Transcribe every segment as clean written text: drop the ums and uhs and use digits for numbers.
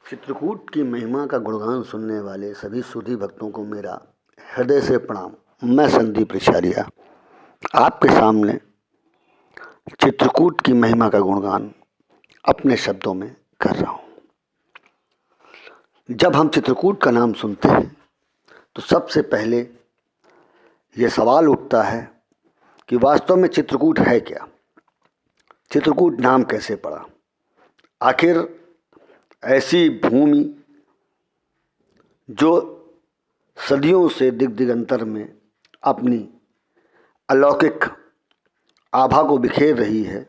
चित्रकूट की महिमा का गुणगान सुनने वाले सभी सुधी भक्तों को मेरा हृदय से प्रणाम। मैं संदीप रिछारिया आपके सामने चित्रकूट की महिमा का गुणगान अपने शब्दों में कर रहा हूँ। जब हम चित्रकूट का नाम सुनते हैं तो सबसे पहले ये सवाल उठता है कि वास्तव में चित्रकूट है क्या, चित्रकूट नाम कैसे पड़ा। आखिर ऐसी भूमि जो सदियों से दिग दिगंतर में अपनी अलौकिक आभा को बिखेर रही है,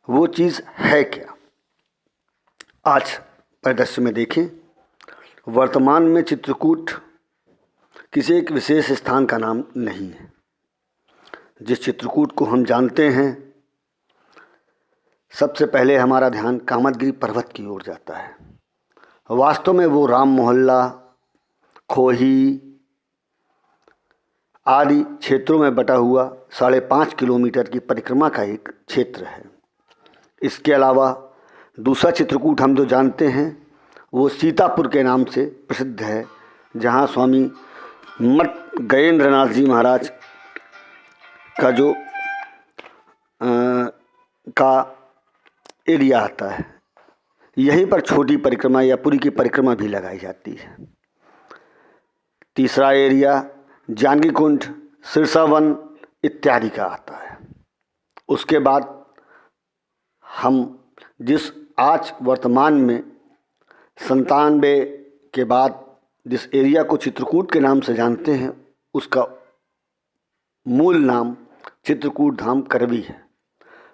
वो चीज़ है क्या। आज परिदृश्य में देखें, वर्तमान में चित्रकूट किसी एक विशेष स्थान का नाम नहीं है। जिस चित्रकूट को हम जानते हैं, सबसे पहले हमारा ध्यान कामदगिरी पर्वत की ओर जाता है। वास्तव में वो राम मोहल्ला, खोही आदि क्षेत्रों में बटा हुआ 5.5 किलोमीटर की परिक्रमा का एक क्षेत्र है। इसके अलावा दूसरा चित्रकूट हम जो जानते हैं वो सीतापुर के नाम से प्रसिद्ध है, जहाँ स्वामी मठ गजेंद्रनाथ जी महाराज का जो का एरिया आता है। यहीं पर छोटी परिक्रमा या पुरी की परिक्रमा भी लगाई जाती है। तीसरा एरिया जानकी कुंड, सिरसावन इत्यादि का आता है। उसके बाद हम जिस आज वर्तमान में 97 के बाद जिस एरिया को चित्रकूट के नाम से जानते हैं, उसका मूल नाम चित्रकूट धाम करवी है।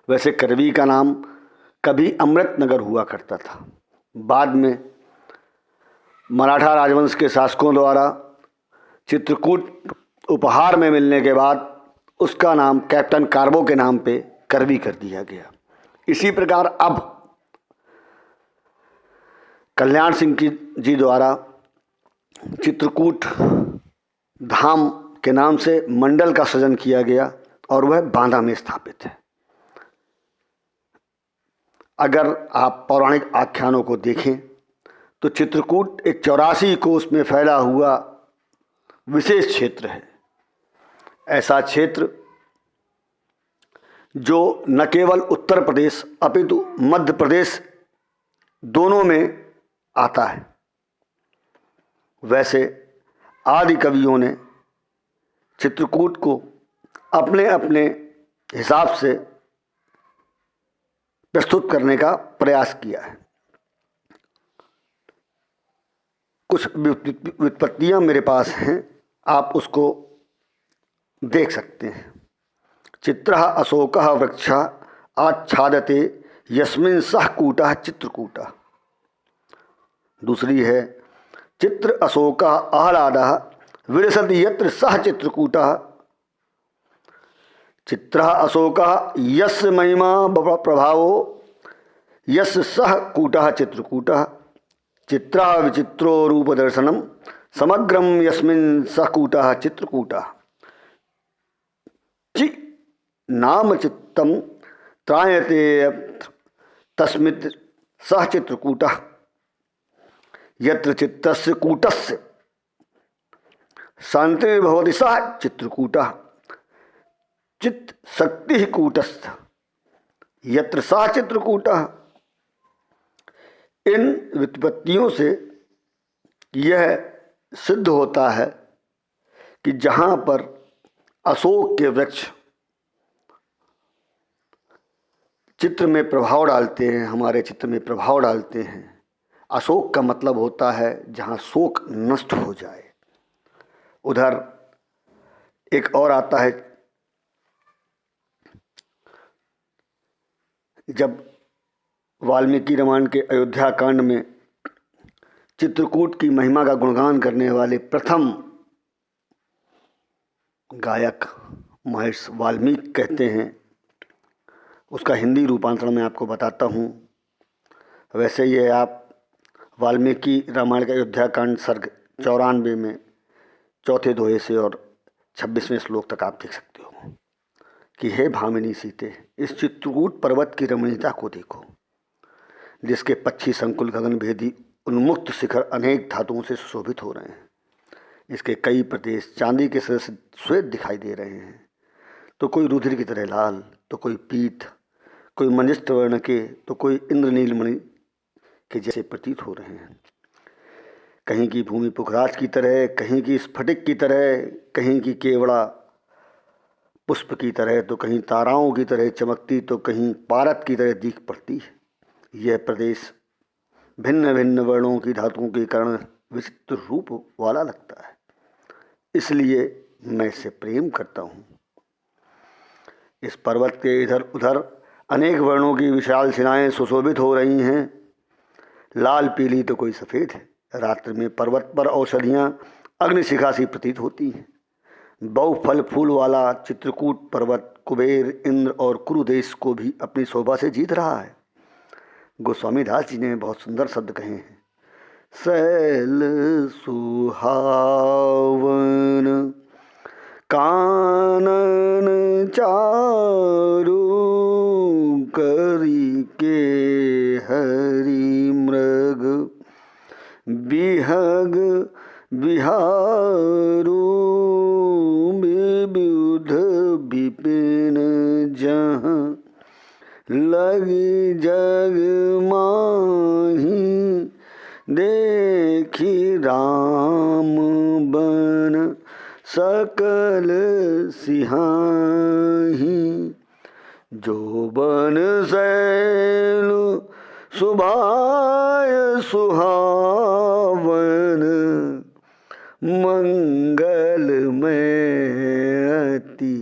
वैसे करवी का नाम कभी अमृतनगर हुआ करता था। बाद में मराठा राजवंश के शासकों द्वारा चित्रकूट उपहार में मिलने के बाद उसका नाम कैप्टन कार्बो के नाम पे करवी कर दिया गया। इसी प्रकार अब कल्याण सिंह जी द्वारा चित्रकूट धाम के नाम से मंडल का सृजन किया गया और वह बांदा में स्थापित है। अगर आप पौराणिक आख्यानों को देखें तो चित्रकूट एक 84 कोस में फैला हुआ विशेष क्षेत्र है। ऐसा क्षेत्र जो न केवल उत्तर प्रदेश अपितु मध्य प्रदेश दोनों में आता है। वैसे आदि कवियों ने चित्रकूट को अपने अपने हिसाब से प्रस्तुत करने का प्रयास किया है। कुछ व्युत्पत्तियां मेरे पास हैं, आप उसको देख सकते हैं। चित्रः अशोकः वृक्षः आच्छादते यस्मिन् सः कूटः चित्रकूटः। दूसरी है चित्र अशोकः आह्लादः विलसति यत्र सः चित्रकूटः। चित्रः अशोकः यस्य महिमा प्रभावो यस्य सः कूटः चित्रकूटः। चित्रः विचित्रो रूपदर्शनम समग्रम यस्मिन् सः कूटः चित्रकूटः। चि नाम चित्तम त्रायते तस्मित् सः चित्रकूटः। यत्र चित्तस्य कूटस्य शांतिर्भवति सः चित्रकूटः। चित्त शक्ति कूटस्थ यत्र सः चित्रकूटः। इन व्युत्पत्तियों से यह सिद्ध होता है कि जहाँ पर अशोक के वृक्ष चित्र में प्रभाव डालते हैं, हमारे चित्र में प्रभाव डालते हैं। अशोक का मतलब होता है जहाँ शोक नष्ट हो जाए। उधर एक और आता है, जब वाल्मीकि रामायण के अयोध्या कांड में चित्रकूट की महिमा का गुणगान करने वाले प्रथम गायक महर्षि वाल्मीकि कहते हैं। उसका हिंदी रूपांतरण मैं आपको बताता हूँ। वैसे ये आप वाल्मीकि रामायण का अयोध्या कांड सर्ग 94 में चौथे दोहे से और 26वें श्लोक तक आप देख सकते हो कि हे भामिनी सीते, इस चित्रकूट पर्वत की रमणीयता को देखो, जिसके पक्षी संकुल गगन भेदी उन्मुक्त शिखर अनेक धातुओं से सुशोभित हो रहे हैं। इसके कई प्रदेश चांदी के सदृश श्वेत दिखाई दे रहे हैं, तो कोई रुधिर की तरह लाल, तो कोई पीत, कोई मंजिष्ठ वर्ण के, तो कोई इंद्रनीलमणि के जैसे प्रतीत हो रहे हैं। कहीं की भूमि पुखराज की तरह, कहीं की स्फटिक की तरह, कहीं की केवड़ा पुष्प की तरह, तो कहीं ताराओं की तरह चमकती, तो कहीं पारद की तरह दीख पड़ती है। यह प्रदेश भिन्न भिन्न वर्णों की धातुओं के कारण विचित्र रूप वाला लगता है, इसलिए मैं इससे प्रेम करता हूँ। इस पर्वत के इधर उधर अनेक वर्णों की विशाल शिलाएं सुशोभित हो रही हैं, लाल पीली तो कोई सफ़ेद है। रात्रि में पर्वत पर औषधियाँ अग्निशिखा सी प्रतीत होती हैं। बहु फल फूल वाला चित्रकूट पर्वत कुबेर, इंद्र और कुरु देश को भी अपनी शोभा से जीत रहा है। गोस्वामी दास जी ने बहुत सुंदर शब्द कहे हैं। सैल सुहावन कानन चारु करी के हरि मृग बिहग बिहारू विबुध विपिन जहाँ लगी जग माही देखी राम बन सकल सिहाही जो बन सैल सुभाय सुहावन मंगल में अति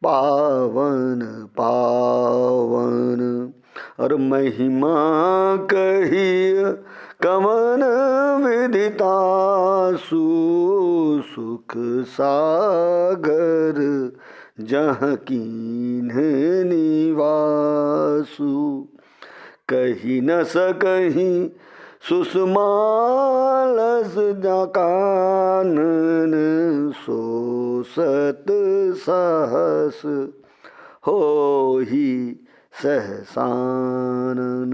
पावन पावन और महिमा कहिय कमन विदितासु सुख सागर जहाँ कीन्ह निवासु कही न सकहीं सुषमालस कानन सो सत सहस हो ही सहसानन।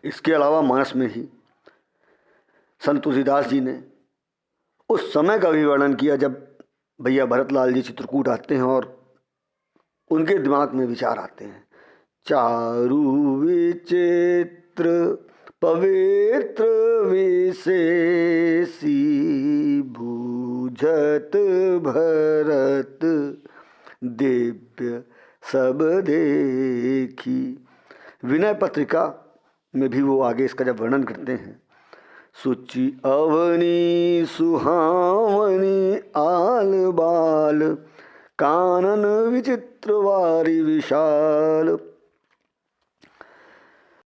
इसके अलावा मानस में ही संत तुलसीदास जी ने उस समय का भी वर्णन किया जब भैया भरतलाल जी चित्रकूट आते हैं और उनके दिमाग में विचार आते हैं। चारु विचित्र पवित्र विशेषी बूझत भरत दिव्य सब देखी। विनय पत्रिका में भी वो आगे इसका जब वर्णन करते हैं, सुचि अवनी सुहावनी आल बाल कानन विचित्र वारी विशाल